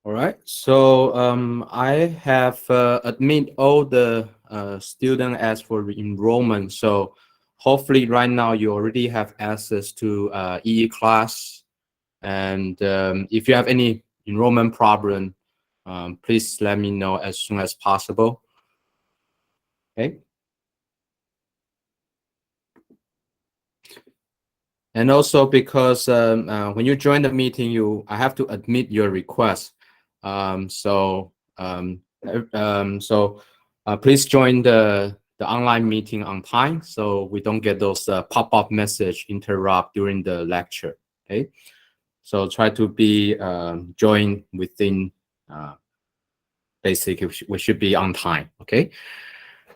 All right. So I have admit all the student as for enrollment. So hopefully right now you already have access to EE class. And if you have any enrollment problem, please let me know as soon as possible. Okay. And also because when you join the meeting, I have to admit your request. So please join the online meeting on time so we don't get those pop-up message interrupt during the lecture. Okay. So try to be join within basically we should be on time. Okay.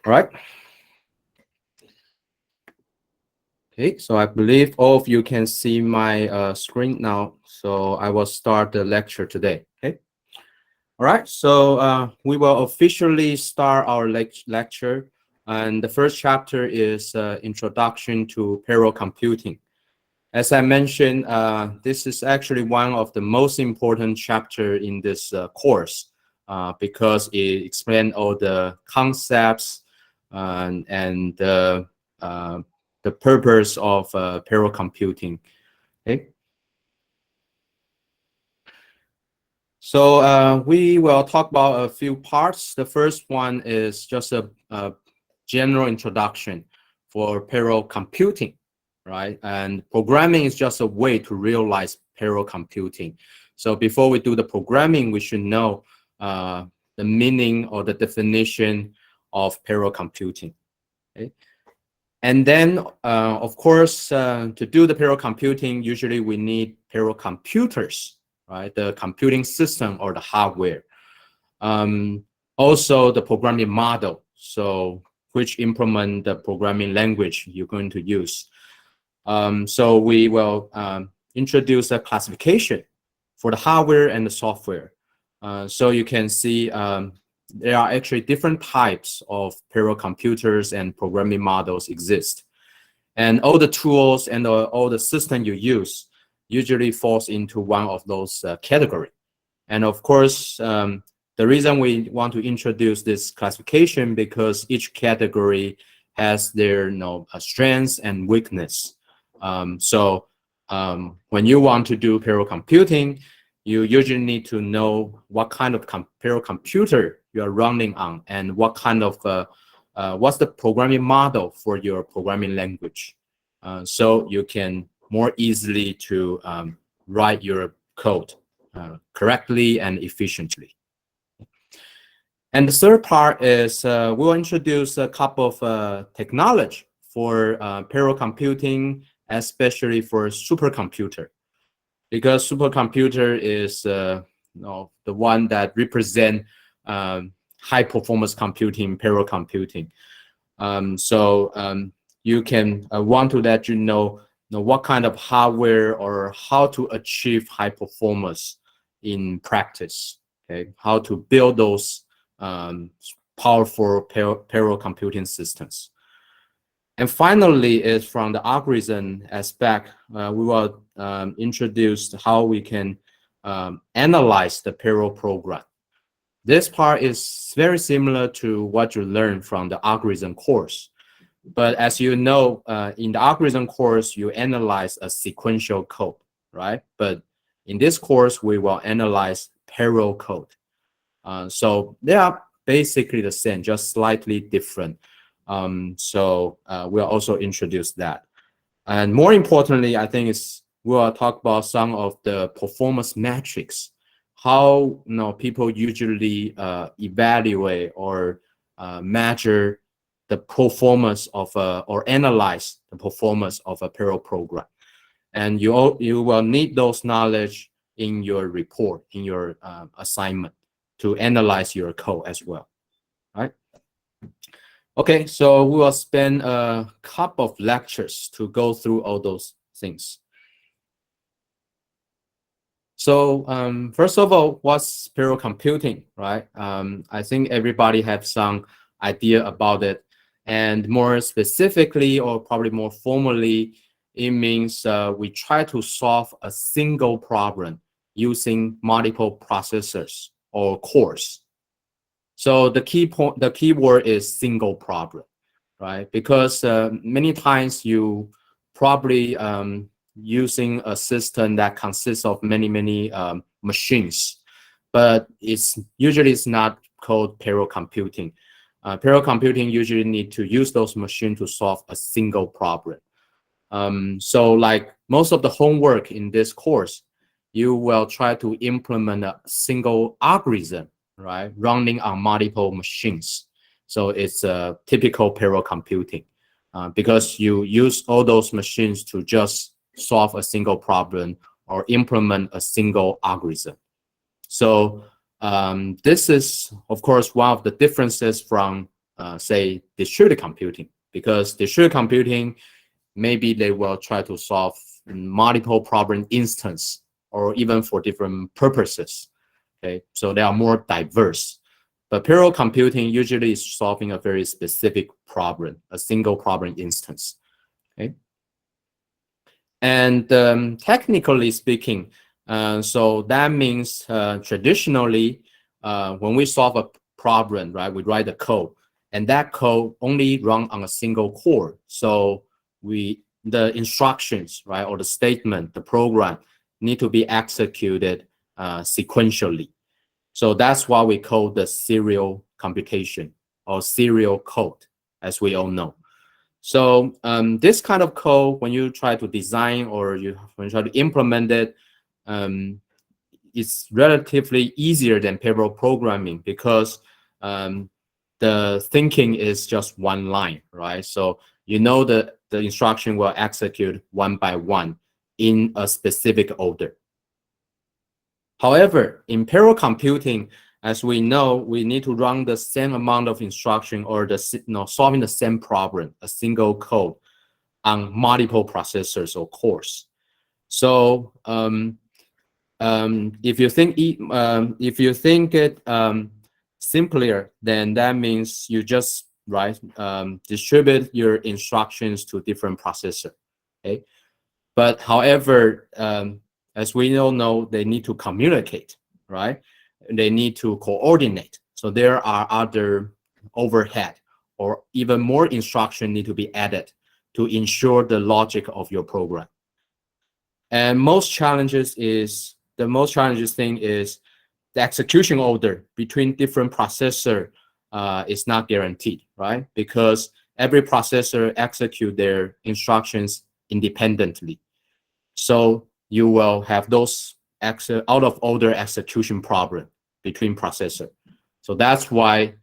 All right. Okay, so I believe all of you can see my screen now. So I will start the lecture today. Okay. All right. So we will officially start our lecture, and the first chapter is Introduction to Parallel Computing. As I mentioned, this is actually one of the most important chapter in this course because it explains all the concepts and the purpose of parallel computing. Okay. So we will talk about a few parts. The first one is just a general introduction for parallel computing, right? And programming is just a way to realize parallel computing. So before we do the programming, we should know the meaning or the definition of parallel computing. Okay? And then, of course, to do the parallel computing, usually we need parallel computers, right? The computing system or the hardware. Also, the programming model, so which implement the programming language you're going to use. So we will introduce a classification for the hardware and the software. So you can see there are actually different types of parallel computers and programming models exist. And all the tools and all the system you use usually falls into one of those categories. And of course, the reason we want to introduce this classification because each category has their strengths and weakness. When you want to do parallel computing, you usually need to know what kind of parallel computer you are running on and what kind of what's the programming model for your programming language, so you can more easily to write your code correctly and efficiently. And the third part is we'll introduce a couple of technology for parallel computing, especially for supercomputer, because supercomputer is the one that represent high performance computing, parallel computing. You can want to let you know what kind of hardware or how to achieve high performance in practice. Okay, how to build those powerful parallel computing systems. And finally, is from the algorithm aspect, we will introduce how we can analyze the parallel program. This part is very similar to what you learned from the algorithm course. But as you know, in the algorithm course, you analyze a sequential code, right? But in this course, we will analyze parallel code. So they are basically the same, just slightly different. We'll also introduce that. And more importantly, I think we'll talk about some of the performance metrics, how people usually evaluate or measure the performance of or analyze the performance of a parallel program. And you will need those knowledge in your report, in your assignment, to analyze your code as well, right? Okay, so we will spend a couple of lectures to go through all those things. So first of all, what's parallel computing, right? I think everybody have some idea about it. And more specifically, or probably more formally, it means we try to solve a single problem using multiple processors or cores. So the key word is single problem, right? Because many times you probably using a system that consists of many machines, but it's not called parallel computing. Parallel computing usually need to use those machines to solve a single problem. So like most of the homework in this course, you will try to implement a single algorithm, right, running on multiple machines. So it's a typical parallel computing because you use all those machines to just solve a single problem or implement a single algorithm. So this is, of course, one of the differences from, say, distributed computing, because distributed computing, maybe they will try to solve multiple problem instance or even for different purposes. Okay, so they are more diverse. But parallel computing usually is solving a very specific problem, a single problem instance. Okay, and technically speaking, so that means traditionally, when we solve a problem, right, we write the code, and that code only run on a single core. So the instructions, right, or the statement, the program need to be executed sequentially. So that's why we call the serial computation or serial code, as we all know. So this kind of code, when you try to design or when you try to implement it, it's relatively easier than parallel programming because the thinking is just one line, right? So you know the instruction will execute one by one in a specific order. However, in parallel computing, as we know, we need to run the same amount of instruction or solving the same problem, a single code, on multiple processors or cores. So if you think it simpler, then that means you just distribute your instructions to different processors. Okay, but however, as we all know, they need to communicate, right? They need to coordinate. So there are other overhead or even more instruction need to be added to ensure the logic of your program. And the most challenging thing is the execution order between different processor is not guaranteed, right? Because every processor execute their instructions independently. So you will have those out of order execution problem between processor. So that's why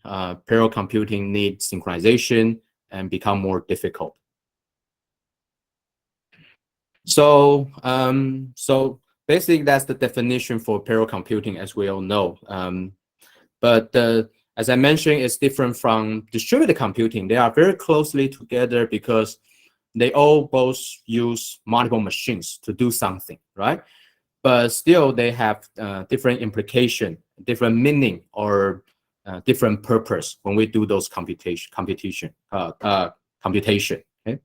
parallel computing needs synchronization and become more difficult. So basically that's the definition for parallel computing, as we all know. But as I mentioned, it's different from distributed computing. They are very closely together because they all both use multiple machines to do something, right? But still they have different implication, different meaning, or different purpose when we do those computation. Okay?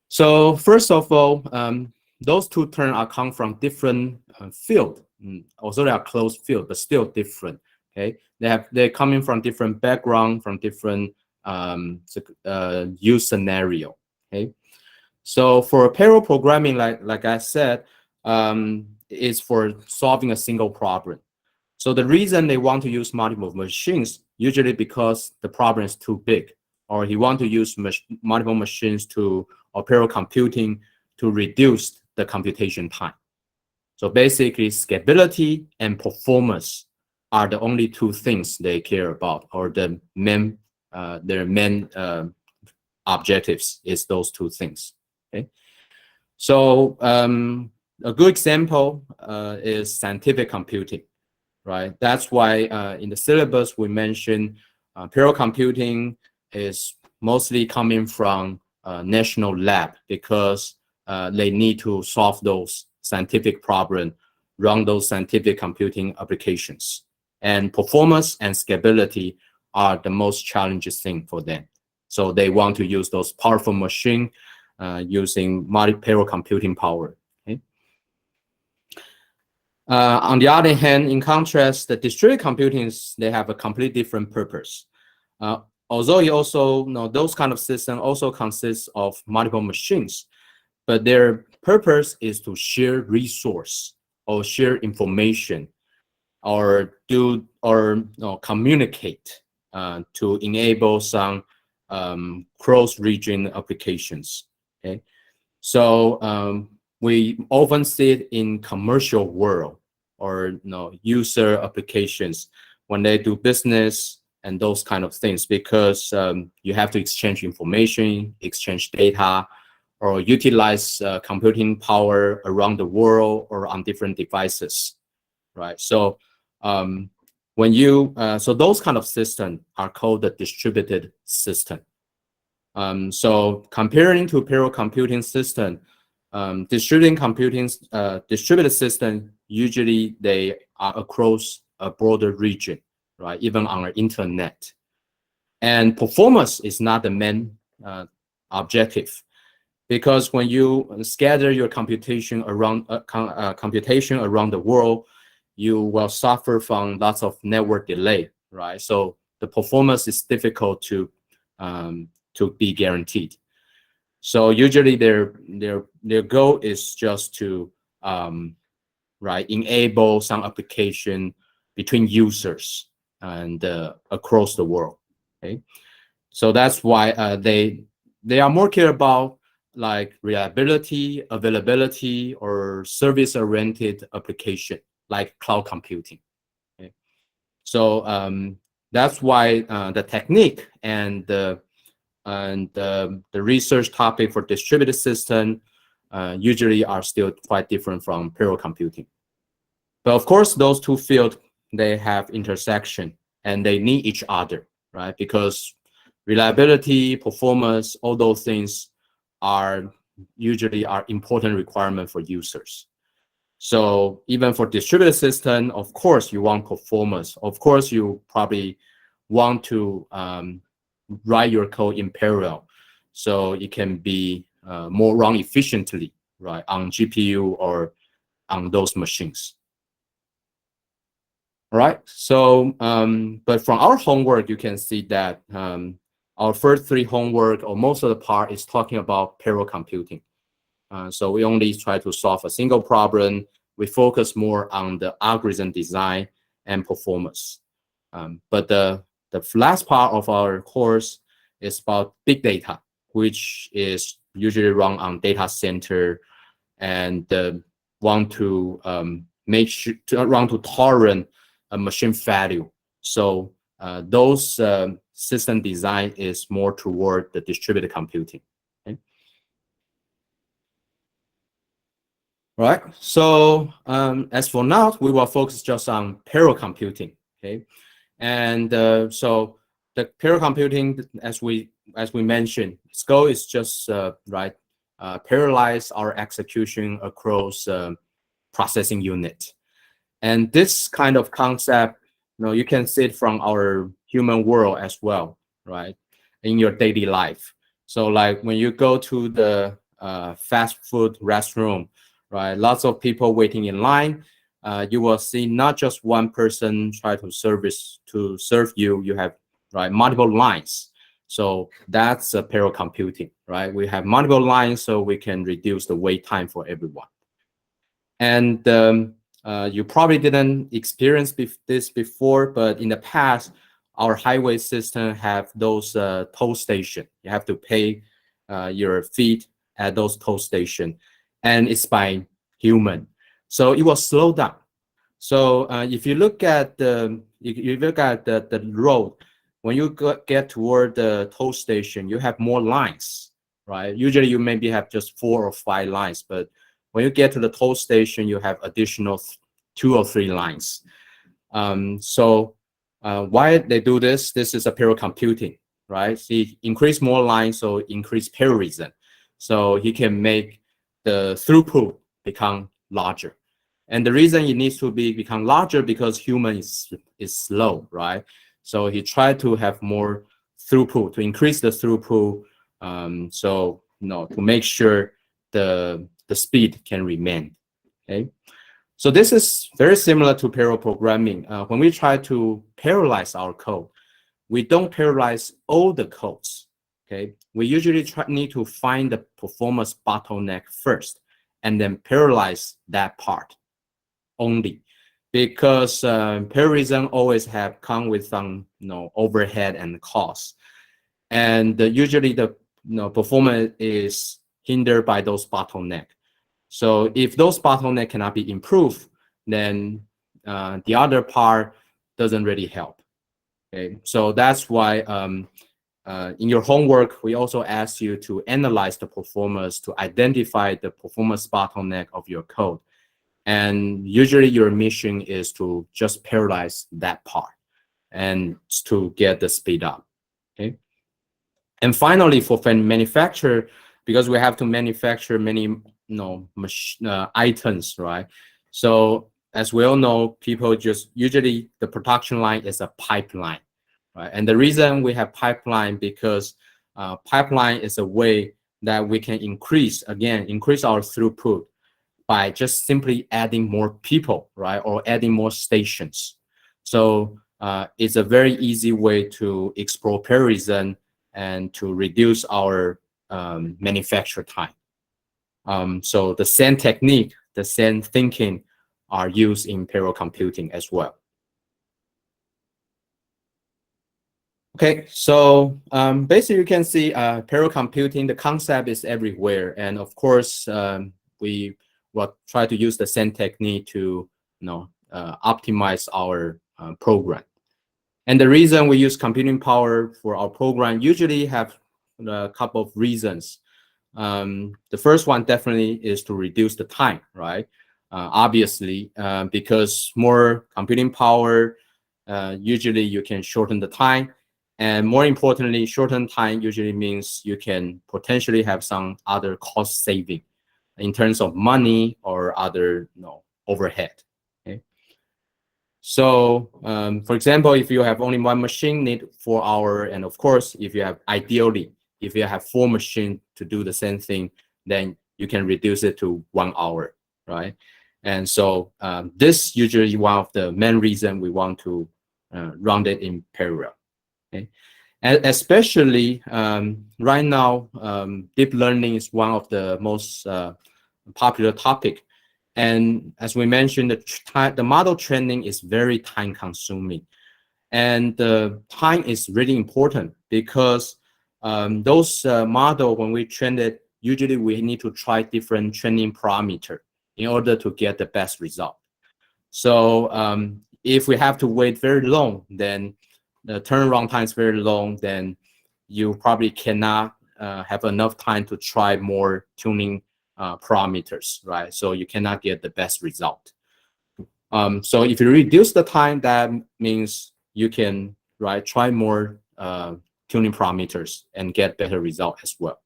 So first of all, those two terms come from different field. Also, they are close field, but still different. Okay, they're coming from different background, from different use scenario. Okay, so for parallel programming, like I said, is for solving a single problem. So the reason they want to use multiple machines, usually because the problem is too big, or he want to use multiple machines or parallel computing to reduce the computation time. So basically, scalability and performance are the only two things they care about, or their main objectives is those two things. Okay, so a good example is scientific computing, right? That's why in the syllabus we mentioned parallel computing is mostly coming from national lab because they need to solve those scientific problems, run those scientific computing applications. And performance and scalability are the most challenging thing for them. So they want to use those powerful machines using multi-parallel computing power. Okay? On the other hand, in contrast, the distributed computing, they have a completely different purpose. Although you also know those kind of systems also consist of multiple machines, but their purpose is to share resource or share information or communicate to enable some cross-region applications. Okay, so we often see it in commercial world or user applications when they do business and those kind of things, because you have to exchange information, exchange data, or utilize computing power around the world or on different devices, right? So when you so those kind of systems are called the distributed system. So comparing to parallel computing system, distributed system, usually they are across a broader region, right? Even on our internet. And performance is not the main objective, because when you scatter your computation around the world, you will suffer from lots of network delay, right? So the performance is difficult to be guaranteed. So usually their goal is just to enable some application between users and across the world. Okay, so that's why they are more care about like reliability, availability, or service-oriented application like cloud computing. Okay, so that's why the technique and the research topic for distributed system usually are still quite different from parallel computing. But of course, those two fields, they have intersection and they need each other, right? Because reliability, performance, all those things are usually important requirement for users. So even for distributed system, of course, you want performance. Of course, you probably want to write your code in parallel, so it can be more run efficiently, right, on GPU or on those machines. All right. So, but from our homework, you can see that our first three homework, or most of the part, is talking about parallel computing. So we only try to solve a single problem. We focus more on the algorithm design and performance. But the last part of our course is about big data, which is usually run on data center and want to make sure to run to tolerate a machine value. So those system design is more toward the distributed computing. Okay. Right. So as for now, we will focus just on parallel computing. Okay. And so the parallel computing, as we mentioned, its goal is just parallelize our execution across processing unit. And this kind of concept, you can see it from our human world as well, right? In your daily life. So like when you go to the fast food restaurant, right? Lots of people waiting in line. You will see not just one person try to serve you. You have multiple lines. So that's parallel computing, right? We have multiple lines, so we can reduce the wait time for everyone. And you probably didn't experience this before, but in the past, our highway system have those toll station. You have to pay your fee at those toll station, and it's by human, so it will slow down. So if you look at the road, when you get toward the toll station, you have more lines, right? Usually you maybe have just 4 or 5 lines, but when you get to the toll station, you have additional 2 or 3 lines. So why they do this? This is a parallel computing, right? See, increase more lines, so increase parallelism. So he can make the throughput become larger. And the reason it needs to become larger because human is slow, right? So he tried to have more throughput, to increase the throughput, to make sure the speed can remain. Okay. So this is very similar to parallel programming. When we try to parallelize our code, we don't parallelize all the codes. Okay, we usually need to find the performance bottleneck first, and then parallelize that part only, because parallelism always come with some overhead and costs, and usually the performance is hindered by those bottleneck. So if those bottleneck cannot be improved, then the other part doesn't really help. Okay, so that's why in your homework, we also ask you to analyze the performance to identify the performance bottleneck of your code. And usually your mission is to just parallelize that part and to get the speed up. Okay. And finally, for manufacture, because we have to manufacture many items, right? So as we all know, people just usually the production line is a pipeline. Right? And the reason we have pipeline because pipeline is a way that we can increase our throughput by just simply adding more people, right? Or adding more stations. So it's a very easy way to explore parallelism and to reduce our manufacture time. So the same technique, the same thinking are used in parallel computing as well. Okay, so basically you can see parallel computing, the concept is everywhere. And of course, we will try to use the same technique to optimize our program. And the reason we use computing power for our program usually have a couple of reasons. The first one definitely is to reduce the time, right? Obviously, because more computing power, usually you can shorten the time. And more importantly, shorten time usually means you can potentially have some other cost saving in terms of money or other overhead. Okay. So, for example, if you have only one machine, need 4 hours, and of course, if you have 4 machines to do the same thing, then you can reduce it to 1 hour, right? And so this usually one of the main reasons we want to run it in parallel. Okay. And especially right now, deep learning is one of the most popular topic. And as we mentioned, the model training is very time consuming. And the time is really important because those model, when we train it, usually we need to try different training parameter in order to get the best result. So if we have to wait very long, then the turnaround time is very long, then you probably cannot have enough time to try more tuning parameters, right? So you cannot get the best result. So if you reduce the time, that means you can try more tuning parameters and get better result as well.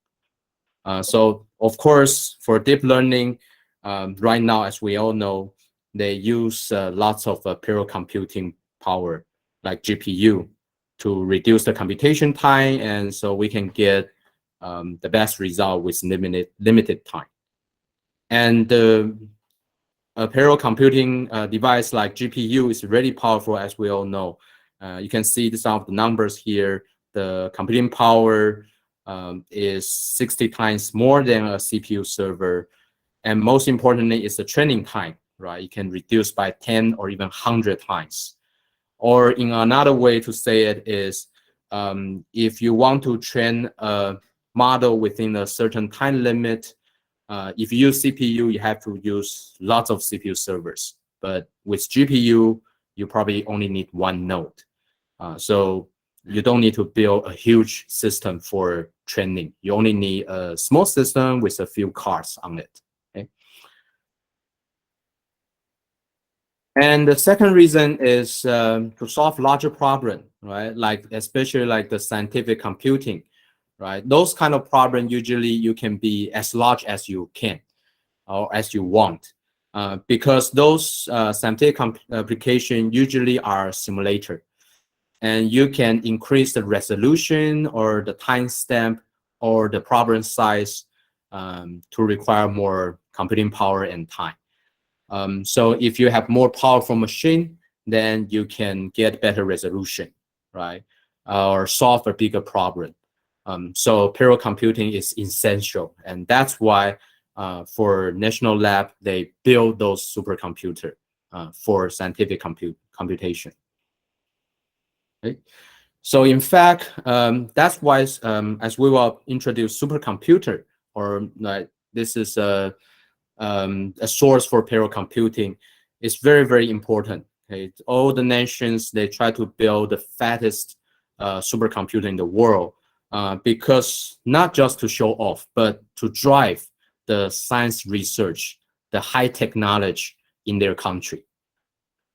So of course, for deep learning, right now, as we all know, they use lots of parallel computing power like GPU to reduce the computation time, and so we can get the best result with limited time. And a parallel computing device like GPU is really powerful, as we all know. You can see some of the numbers here. The computing power is 60 times more than a CPU server. And most importantly, is the training time, right? You can reduce by 10 or even 100 times. Or in another way to say it is, if you want to train a model within a certain time limit, if you use CPU, you have to use lots of CPU servers. But with GPU, you probably only need one node. So you don't need to build a huge system for training. You only need a small system with a few cards on it. Okay? And the second reason is to solve larger problem, right? Like especially like the scientific computing, right? Those kind of problem usually you can be as large as you can or as you want, because those scientific application usually are simulator, and you can increase the resolution or the timestamp or the problem size to require more computing power and time. So if you have more powerful machine, then you can get better resolution, right? Or solve a bigger problem. So parallel computing is essential, and that's why for national lab they build those supercomputer for scientific computation. Okay? So in fact, that's why as we will introduce supercomputer, or like this is a source for parallel computing, is very, very important. Okay? All the nations, they try to build the fattest supercomputer in the world because not just to show off, but to drive the science research, the high technology in their country.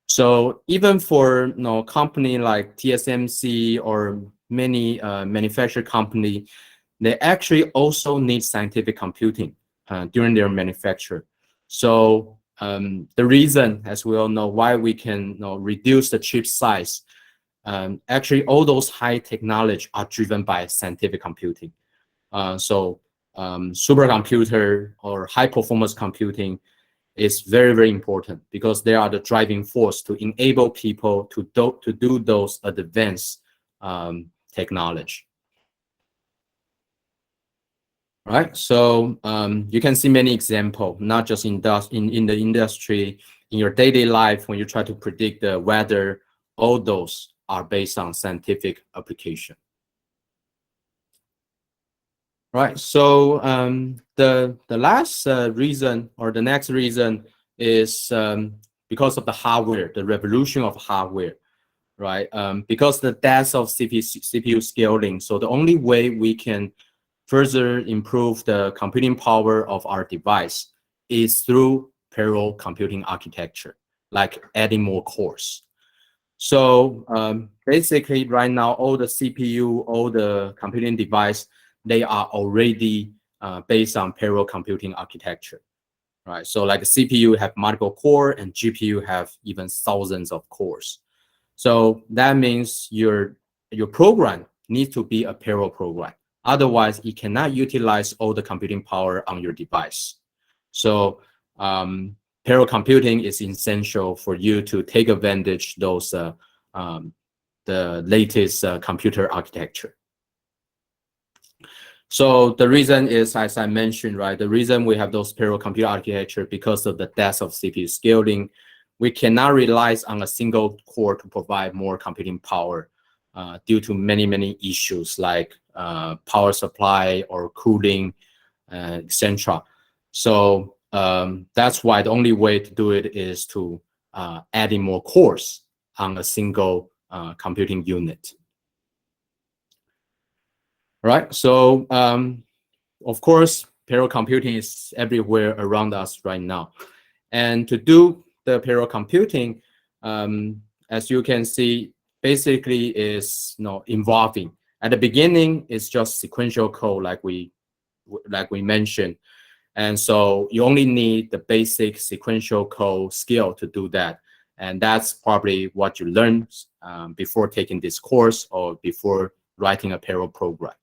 So even for company like TSMC or many manufacturer company, they actually also need scientific computing during their manufacture. So the reason, as we all know, why we can reduce the chip size, actually all those high technology are driven by scientific computing. So supercomputer or high performance computing is very, very important because they are the driving force to enable people to do those advanced technology. Right, so you can see many examples, not just in the industry, in your daily life when you try to predict the weather. All those are based on scientific application. Right, so the last reason, or the next reason, is because of the hardware, the revolution of hardware, right? Because the death of CPU scaling, so the only way we can further improve the computing power of our device is through parallel computing architecture, like adding more cores. So basically right now, all the CPU, all the computing device, they are already based on parallel computing architecture, right? So like the CPU have multiple core and GPU have even thousands of cores. So that means your program needs to be a parallel program. Otherwise, it cannot utilize all the computing power on your device. So parallel computing is essential for you to take advantage those the latest computer architecture. So the reason is, as I mentioned, right, the reason we have those parallel computer architecture because of the death of CPU scaling. We cannot rely on a single core to provide more computing power due to many, many issues like power supply or cooling, etc. So that's why the only way to do it is to adding more cores on a single computing unit. Right, so of course, parallel computing is everywhere around us right now. And to do the parallel computing, as you can see, basically is involving. At the beginning, it's just sequential code like we mentioned. And so you only need the basic sequential code skill to do that. And that's probably what you learned before taking this course or before writing a parallel program.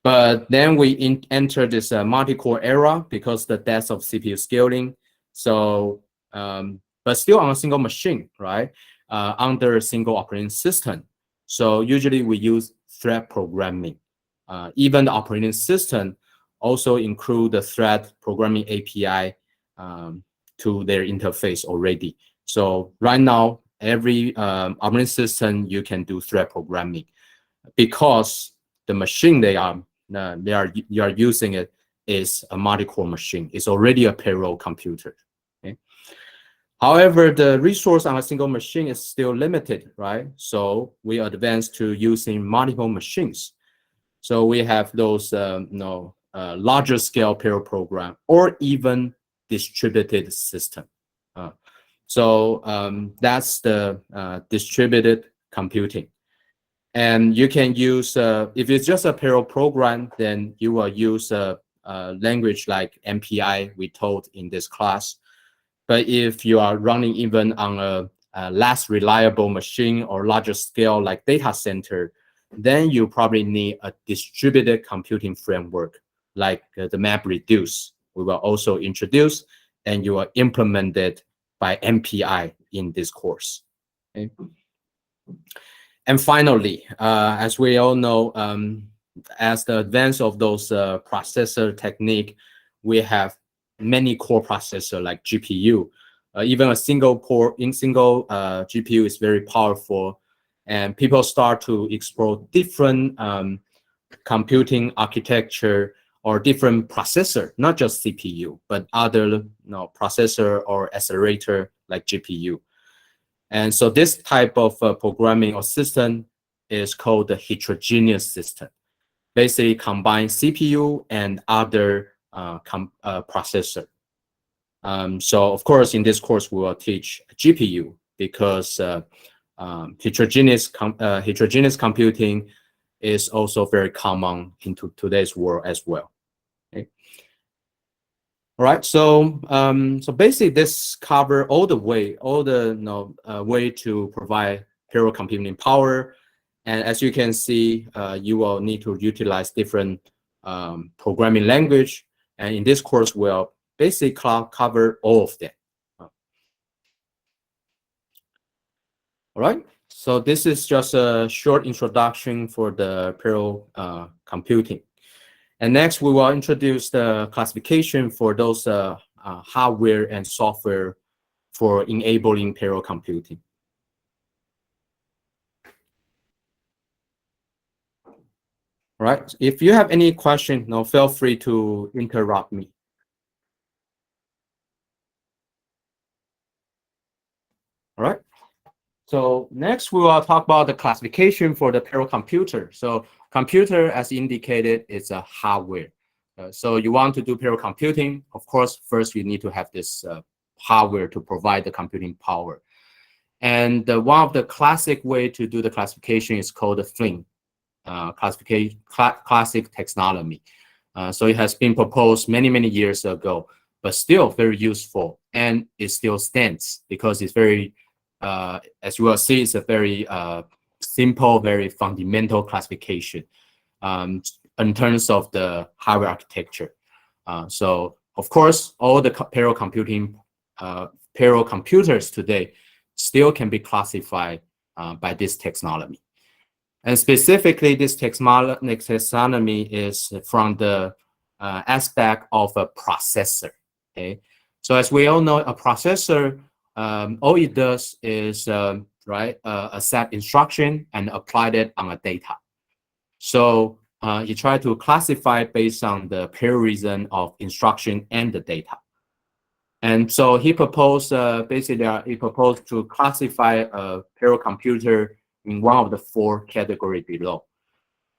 But then we enter this multi-core era because the death of CPU scaling. So, but still on a single machine, right? Under a single operating system. So usually we use thread programming. Even the operating system also include the thread programming API to their interface already. So right now, every operating system you can do thread programming because the machine you are using it is a multi-core machine. It's already a parallel computer. Okay? However, the resource on a single machine is still limited, right? So we advance to using multiple machines. So we have those larger scale parallel program or even distributed system. So that's the distributed computing. And you can use, if it's just a parallel program, then you will use a language like MPI we taught in this class. But if you are running even on a less reliable machine or larger scale like data center, then you probably need a distributed computing framework like the MapReduce we will also introduce. and you are implemented by MPI in this course. Okay? And finally, as we all know, as the advance of those processor technique, we have many core processor like GPU. Even a single GPU is very powerful, and people start to explore different computing architecture or different processor, not just CPU, but other processor or accelerator like GPU. And so this type of programming or system is called the heterogeneous system. Basically combine CPU and other processor. So of course, in this course, we will teach GPU because heterogeneous computing is also very common into today's world as well. Okay. All right, so so basically this cover all the way to provide parallel computing power, and as you can see, you will need to utilize different programming language, and in this course we'll basically cover all of them. All right, so this is just a short introduction for the parallel computing. And next, we will introduce the classification for those hardware and software for enabling parallel computing. All right. If you have any question, feel free to interrupt me. All right. So next, we will talk about the classification for the parallel computer. So computer, as indicated, is a hardware. So you want to do parallel computing, of course, first you need to have this hardware to provide the computing power. And one of the classic way to do the classification is called the FLIN, classic taxonomy. So it has been proposed many, many years ago, but still very useful, and it still stands because it's very, as you will see, it's a very simple, very fundamental classification in terms of the hardware architecture. So of course, all the parallel computers today still can be classified by this taxonomy. And specifically, this taxonomy is from the aspect of a processor. Okay, so as we all know, a processor, all it does is accept instruction and apply it on a data. So he tried to classify based on the parallelism of instruction and the data. And so he proposed, basically, he proposed to classify a parallel computer in one of the 4 categories below.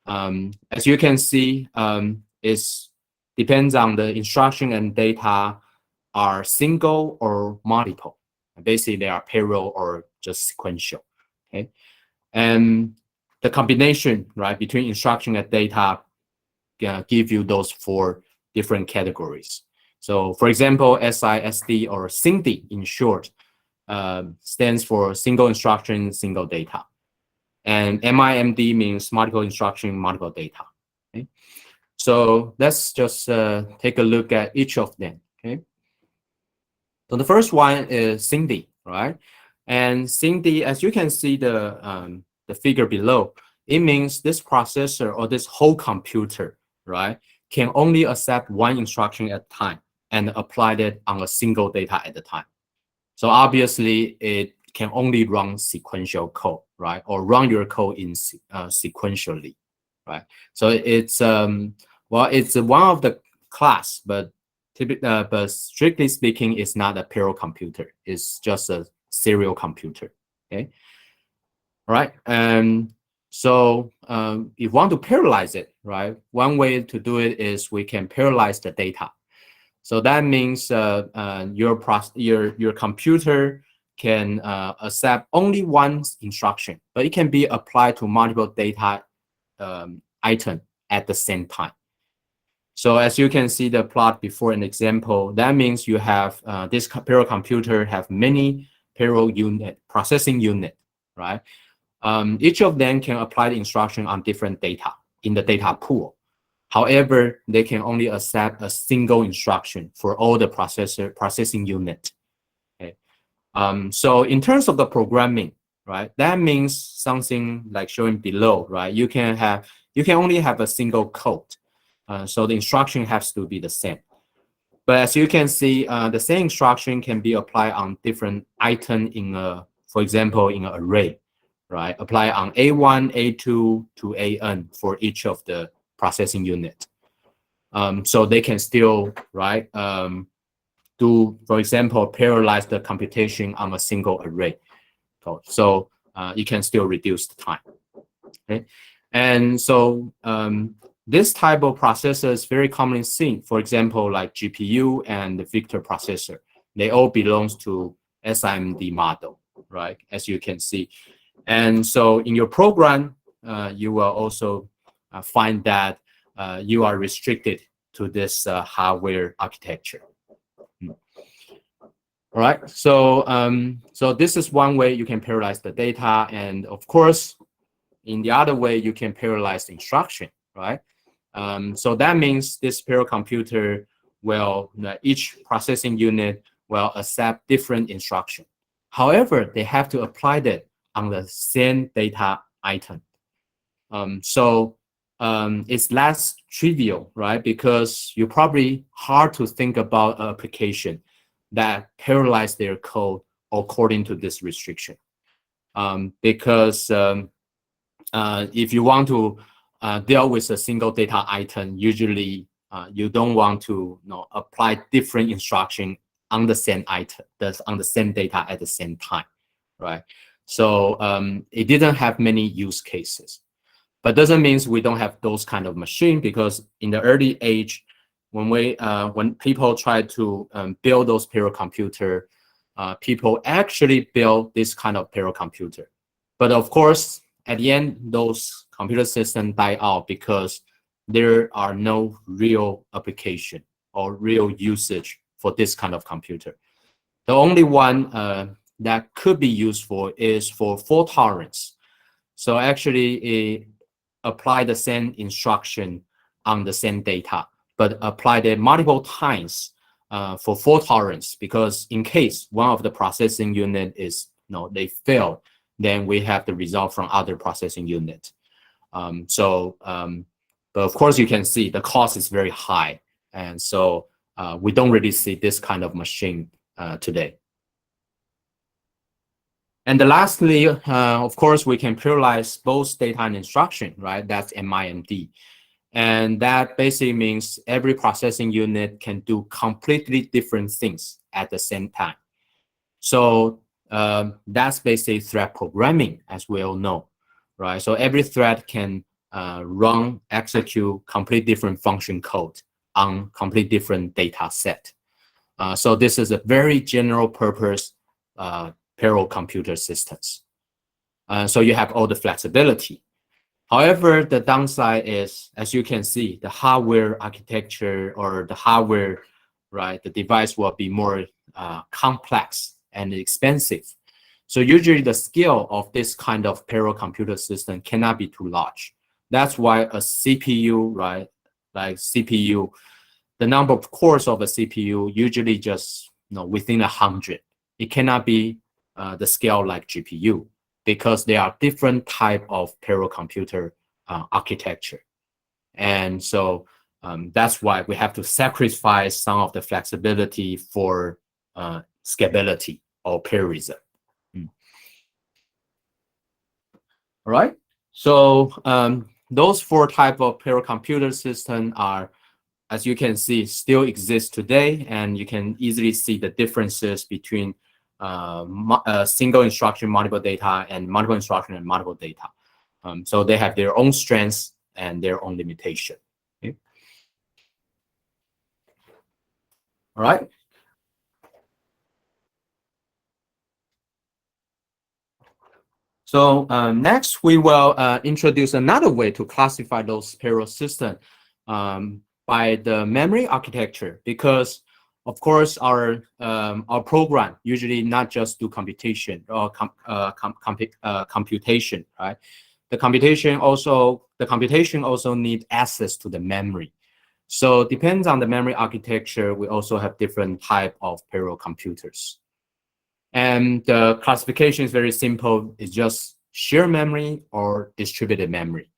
As you can see, it depends on the instruction and data are single or multiple. Basically, they are parallel or just sequential. Okay, and the combination, right, between instruction and data give you those 4 different categories. So for example, SISD or SIND in short stands for single instruction, single data. And MIMD means multiple instruction, multiple data. Okay? So let's just take a look at each of them. Okay. So the first one is SIND, right? And SIND, as you can see the figure below, it means this processor or this whole computer, right, can only accept one instruction at a time and apply it on a single data at a time. So obviously, it can only run sequential code, right, or run your code in sequentially, right? So it's well, it's one of the class, but strictly speaking, it's not a parallel computer. It's just a serial computer. Okay. All right. So if you want to parallelize it, right? One way to do it is we can parallelize the data. So that means your computer can accept only one instruction, but it can be applied to multiple data item at the same time. So as you can see the plot before an example, that means you have this parallel computer have many parallel processing unit, right? Each of them can apply the instruction on different data in the data pool. However, they can only accept a single instruction for all the processing unit. Okay. So in terms of the programming, right, that means something like showing below, right? You can only have a single code. So the instruction has to be the same. But as you can see, the same instruction can be applied on different item in a, for example, in an array, right? Apply on A1, A2 to AN for each of the processing unit. So they can still, right, do, for example, parallelize the computation on a single array. So you can still reduce the time. Okay, and so this type of processor is very commonly seen. For example, like GPU and the Victor processor, they all belongs to SIMD model, right? As you can see, and so in your program, you will also find that you are restricted to this hardware architecture. All right, so so this is one way you can parallelize the data, and of course, in the other way, you can parallelize the instruction, right? So that means this parallel computer will, each processing unit will accept different instruction. However, they have to apply that on the same data item. So it's less trivial, right? Because you probably hard to think about an application that parallelize their code according to this restriction. Because if you want to deal with a single data item, usually you don't want to apply different instruction on the same item, on the same data at the same time, right? So it didn't have many use cases. But doesn't mean we don't have those kind of machine, because in the early age, when people try to build those parallel computer, people actually build this kind of parallel computer. But of course, at the end, those computer systems die out because there are no real application or real usage for this kind of computer. The only one that could be used for is for fault tolerance. So actually, apply the same instruction on the same data, but apply it multiple times for fault tolerance, because in case one of the processing unit is, they fail, then we have the result from other processing unit. But of course you can see the cost is very high. And so we don't really see this kind of machine today. And lastly, of course, we can parallelize both data and instruction, right? That's MIMD. And that basically means every processing unit can do completely different things at the same time. So that's basically thread programming, as we all know, right? So every thread can execute complete different function code on complete different data set. So this is a very general purpose parallel computer systems. So you have all the flexibility. However, the downside is, as you can see, the hardware architecture or the hardware, right, the device will be more complex and expensive. So usually the scale of this kind of parallel computer system cannot be too large. That's why a CPU, right, like CPU, the number of cores of a CPU usually just within 100. It cannot be the scale like GPU, because there are different type of parallel computer architecture. And so that's why we have to sacrifice some of the flexibility for scalability or parallelism. All right. So those 4 type of parallel computer system are, as you can see, still exist today, and you can easily see the differences between single instruction, multiple data, and multiple instruction and multiple data. So they have their own strengths and their own limitation. Okay. All right. So next, we will introduce another way to classify those parallel systems by the memory architecture, because of course our program usually not just do computation or computation, right? the computation also need access to the memory. So depends on the memory architecture, we also have different type of parallel computers. And the classification is very simple. It's just shared memory or distributed memory.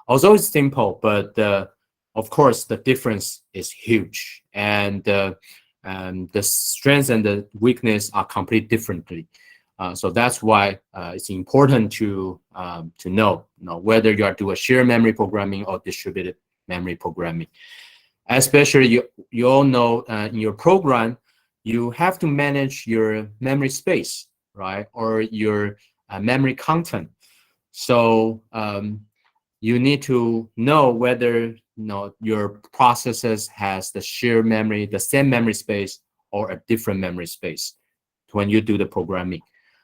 Although it's simple, but of course the difference is huge, and the strengths and the weakness are completely differently. So that's why it's important to know whether you are doing shared memory programming or distributed memory programming. Especially you all know in your program, you have to manage your memory space, right? Or your memory content. So you need to know whether your processes has the shared memory, the same memory space, or a different memory space when you do the programming.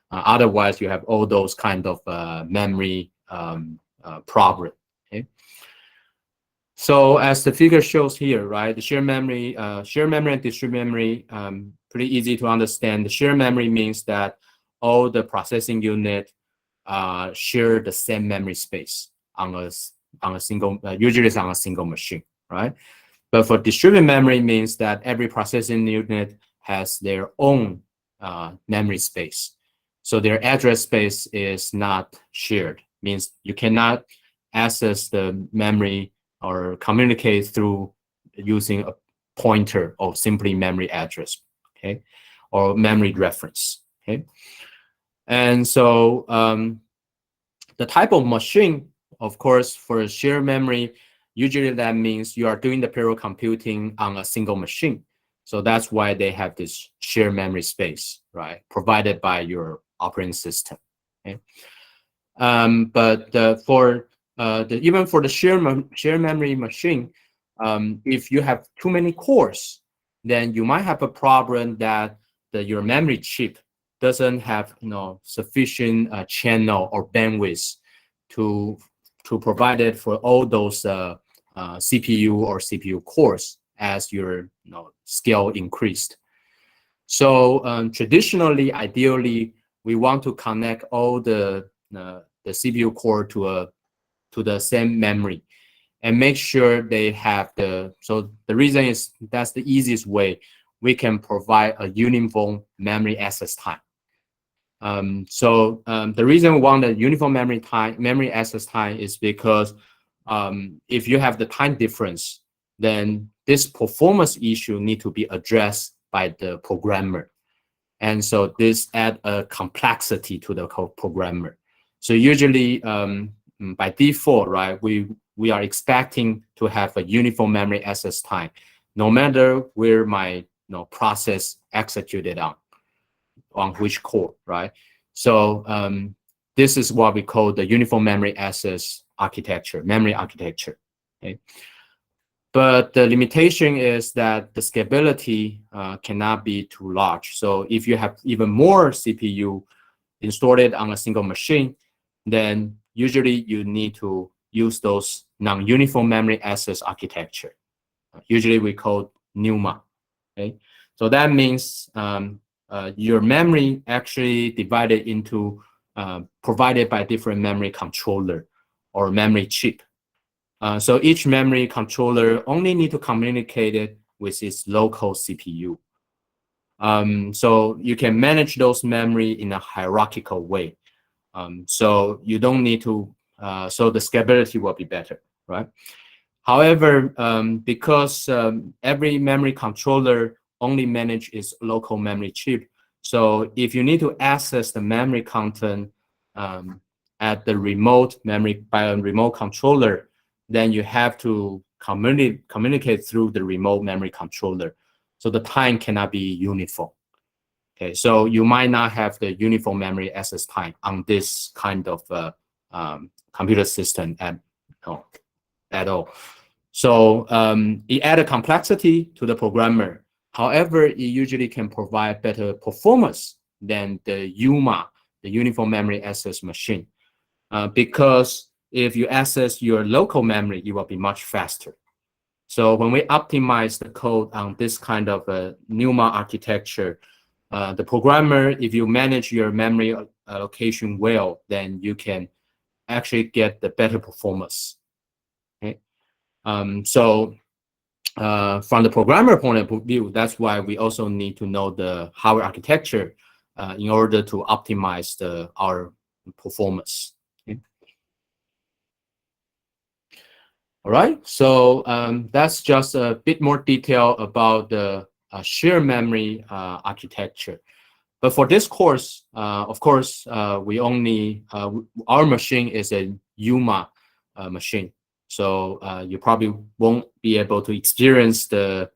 Otherwise, you have all those kind of memory problem. Okay. So as the figure shows here, right, the shared memory and distributed memory, pretty easy to understand. The shared memory means that all the processing unit share the same memory space on a single, usually it's on a single machine, right? But for distributed memory means that every processing unit has their own memory space. So their address space is not shared, means you cannot access the memory or communicate through using a pointer or simply memory address, okay, or memory reference, okay. And so the type of machine, of course, for shared memory, usually that means you are doing the parallel computing on a single machine. So that's why they have this shared memory space, right, provided by your operating system. Okay. But even for the shared memory machine, if you have too many cores, then you might have a problem that your memory chip doesn't have sufficient channel or bandwidth to provide it for all those CPU or CPU cores as your scale increased. So traditionally, ideally, we want to connect all the CPU core to the same memory and make sure they have so the reason is that's the easiest way we can provide a uniform memory access time. The reason we want a uniform memory access time is because if you have the time difference, then this performance issue need to be addressed by the programmer. And so this add a complexity to the programmer. So usually by default, right, we are expecting to have a uniform memory access time, no matter where my process executed on which core, right? So this is what we call the uniform memory access architecture, memory architecture. Okay. But the limitation is that the scalability cannot be too large. So if you have even more CPU installed on a single machine, then usually you need to use those non-uniform memory access architecture. Usually we call NUMA. Okay, so that means your memory actually divided into provided by different memory controller or memory chip. So each memory controller only need to communicate it with its local CPU. So you can manage those memory in a hierarchical way. So you don't need to, so the scalability will be better, right? However, because every memory controller only manage its local memory chip, so if you need to access the memory content at the remote memory by a remote controller, then you have to communicate through the remote memory controller. So the time cannot be uniform. Okay, so you might not have the uniform memory access time on this kind of computer system at all. So it adds complexity to the programmer. However, it usually can provide better performance than the UMA, the Uniform Memory Access Machine, because if you access your local memory, it will be much faster. So when we optimize the code on this kind of NUMA architecture, the programmer, if you manage your memory allocation well, then you can actually get the better performance. Okay, so from the programmer point of view, that's why we also need to know the hardware architecture in order to optimize our performance. Okay. All right, so that's just a bit more detail about the shared memory architecture. But for this course, of course, we only our machine is a UMA machine, so you probably won't be able to experience the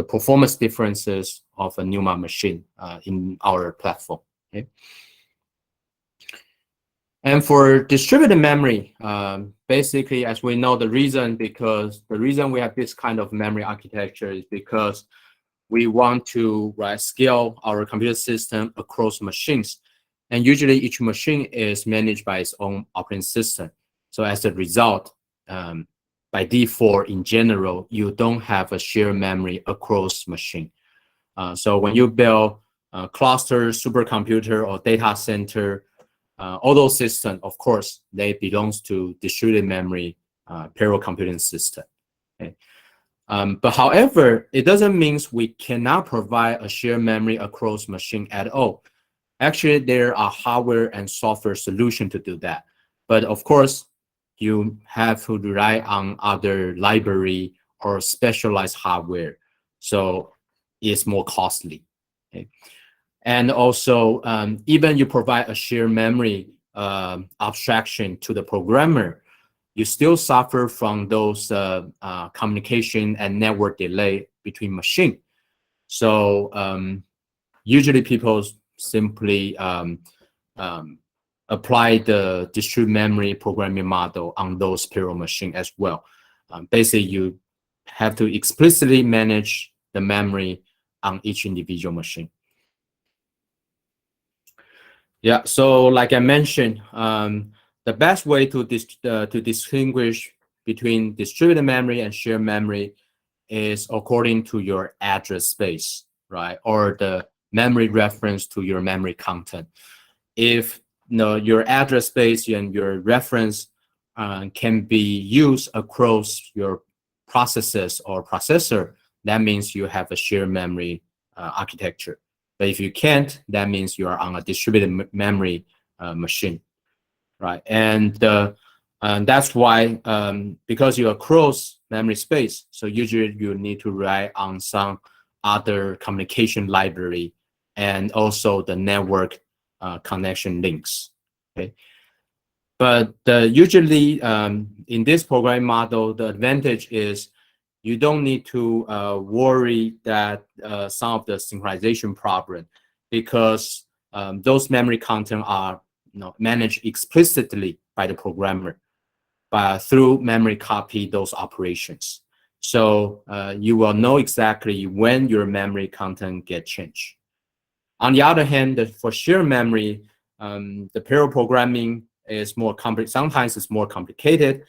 performance differences of a NUMA machine in our platform. Okay. And for distributed memory, basically, as we know, the reason we have this kind of memory architecture is because we want to scale our computer system across machines. And usually each machine is managed by its own operating system. So as a result, by default, in general, you don't have a shared memory across machine. So when you build a cluster, supercomputer, or data center, all those systems, of course, they belongs to distributed memory parallel computing system. Okay. But however, it doesn't mean we cannot provide a shared memory across machine at all. Actually, there are hardware and software solutions to do that. But of course, you have to rely on other library or specialized hardware. So it's more costly. Okay. And also, even you provide a shared memory abstraction to the programmer, you still suffer from those communication and network delay between machine. So usually people simply apply the distributed memory programming model on those parallel machine as well. Basically, you have to explicitly manage the memory on each individual machine. Yeah, so like I mentioned, the best way to distinguish between distributed memory and shared memory is according to your address space, right? Or the memory reference to your memory content. If your address space and your reference can be used across your processes or processor, that means you have a shared memory architecture. But if you can't, that means you are on a distributed memory machine, right? And that's why, because you're across memory space, so usually you need to rely on some other communication library and also the network connection links. Okay, but usually in this programming model, the advantage is you don't need to worry that some of the synchronization problem, because those memory content are managed explicitly by the programmer, but through memory copy those operations. So you will know exactly when your memory content get changed. On the other hand, for shared memory, the parallel programming is more complicated. Sometimes it's more complicated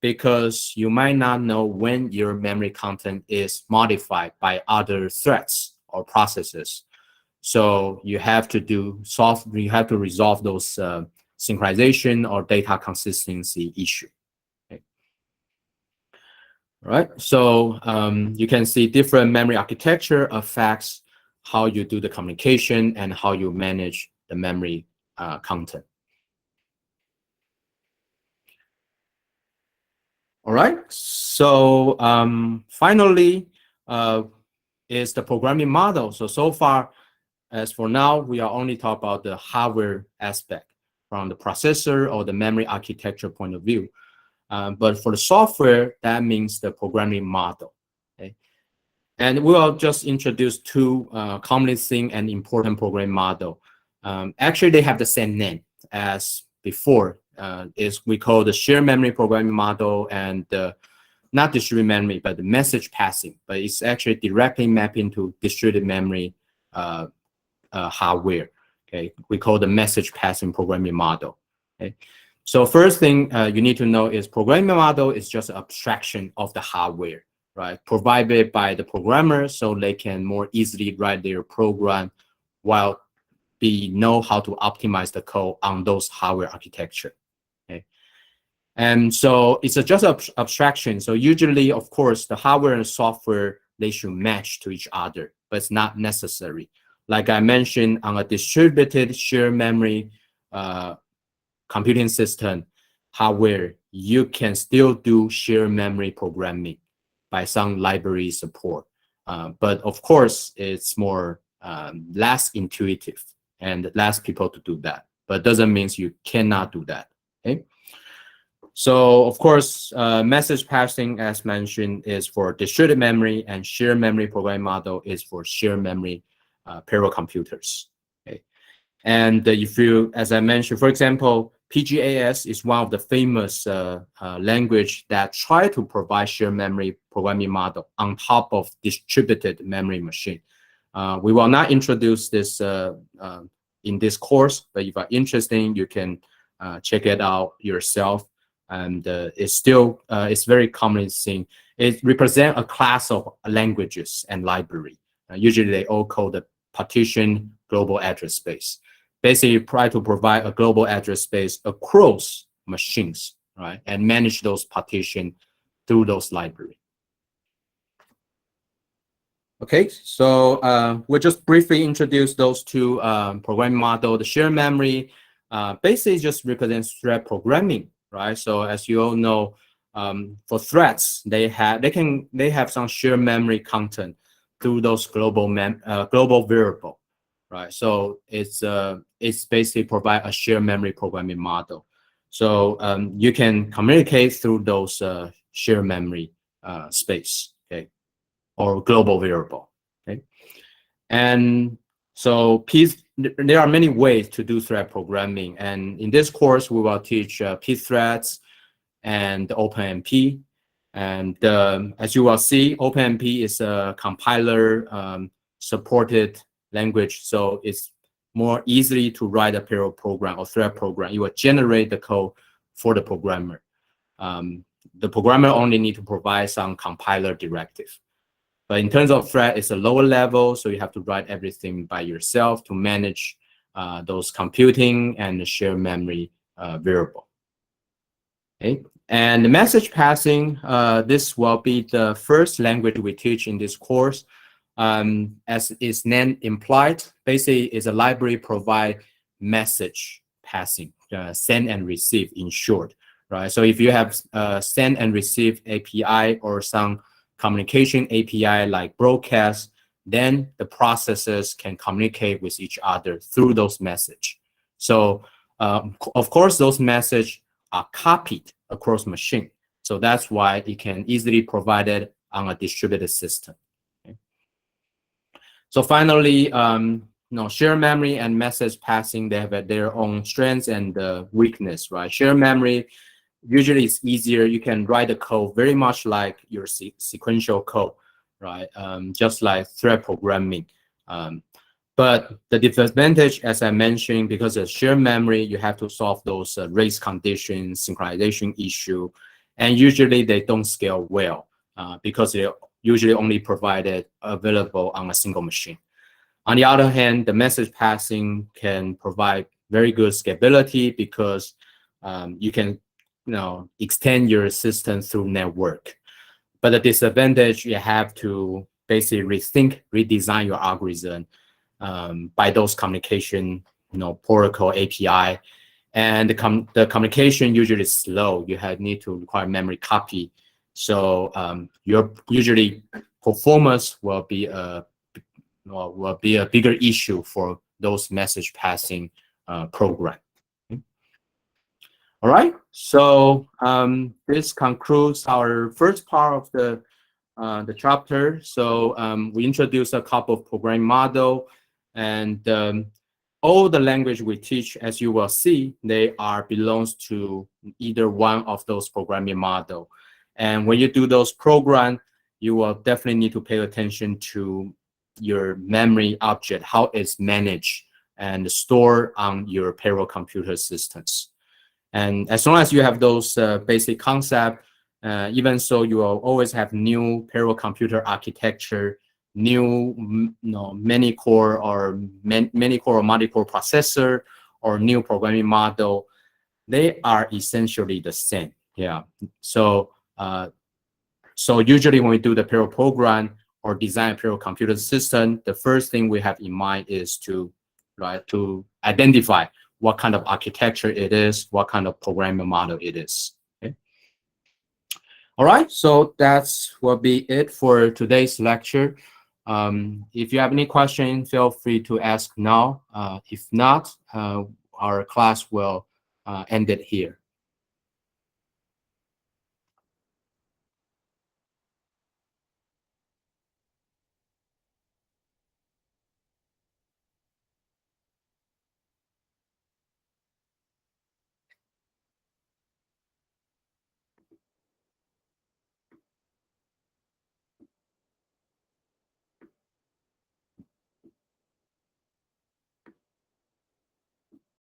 because you might not know when your memory content is modified by other threads or processes. So you have to resolve those synchronization or data consistency issue. Okay. All right. So you can see different memory architecture affects how you do the communication and how you manage the memory content. All right. So finally is the programming model. So far, as for now, we are only talking about the hardware aspect from the processor or the memory architecture point of view. But for the software, that means the programming model. Okay? And we'll just introduce two commonly seen and important programming model. Actually, they have the same name as before. We call the shared memory programming model and not distributed memory, but the message passing. But it's actually directly mapping to distributed memory hardware. Okay, we call the message passing programming model. Okay, so first thing you need to know is programming model is just an abstraction of the hardware, right? Provided by the programmer so they can more easily write their program while they know how to optimize the code on those hardware architecture. Okay, And so it's just an abstraction. So usually, of course, the hardware and software, they should match to each other, but it's not necessary. Like I mentioned, on a distributed shared memory computing system hardware, you can still do shared memory programming by some library support. But of course, it's more less intuitive and less people to do that. But doesn't mean you cannot do that. Okay. So of course, message passing, as mentioned, is for distributed memory, and shared memory programming model is for shared memory parallel computers. Okay. And if you, as I mentioned, for example, PGAS is one of the famous language that try to provide shared memory programming model on top of distributed memory machine. We will not introduce this in this course, but if you're interested, you can check it out yourself. And it's still it's very commonly seen. It represents a class of languages and library. Usually they all call the partition global address space. Basically try to provide a global address space across machines, right? And manage those partition through those library. Okay, so we'll just briefly introduce those two programming model. The shared memory basically just represents thread programming, right? So as you all know, for threads, they have some shared memory content through those global variable, right? So it's basically provide a shared memory programming model. So you can communicate through those shared memory space, okay, or global variable, okay. And so there are many ways to do thread programming, and in this course we will teach pthreads and OpenMP. And as you will see, OpenMP is a compiler supported language, so it's more easily to write a parallel program or thread program. You will generate the code for the programmer. The programmer only need to provide some compiler directive. But in terms of thread, it's a lower level, so you have to write everything by yourself to manage those computing and the shared memory variable. Okay. And the message passing, this will be the first language we teach in this course. As its name implied, basically is a library provide message passing, send and receive in short, right? So if you have send and receive API or some communication API like broadcast, then the processors can communicate with each other through those messages. So of course, those messages are copied across machine. So that's why it can easily provided on a distributed system. Okay. So finally, shared memory and message passing, they have their own strengths and weakness, right? Shared memory, usually it's easier. You can write the code very much like your sequential code, right? Just like thread programming. But the disadvantage, as I mentioned, because of shared memory, you have to solve those race conditions, synchronization issue, and usually they don't scale well because they're usually only available on a single machine. On the other hand, the message passing can provide very good scalability because you can extend your system through network. But the disadvantage, you have to basically redesign your algorithm by those communication, protocol API, and the communication usually is slow. You need to require memory copy, so your usually performance will be a bigger issue for those message passing program. All right, so this concludes our first part of the chapter. So we introduced a couple of programming model, and all the language we teach, as you will see, they belongs to either one of those programming model. And when you do those program, you will definitely need to pay attention to your memory object, how it's managed and stored on your parallel computer systems. And as long as you have those basic concepts, even so, you will always have new parallel computer architecture, new many core or multi-core processor, or new programming model. They are essentially the same. Yeah. So so usually when we do the payroll program or design a payroll computer system, the first thing we have in mind is to identify what kind of architecture it is, what kind of programming model it is. Okay. All right, so that's will be it for today's lecture. If you have any question, feel free to ask now. If not, our class will end it here.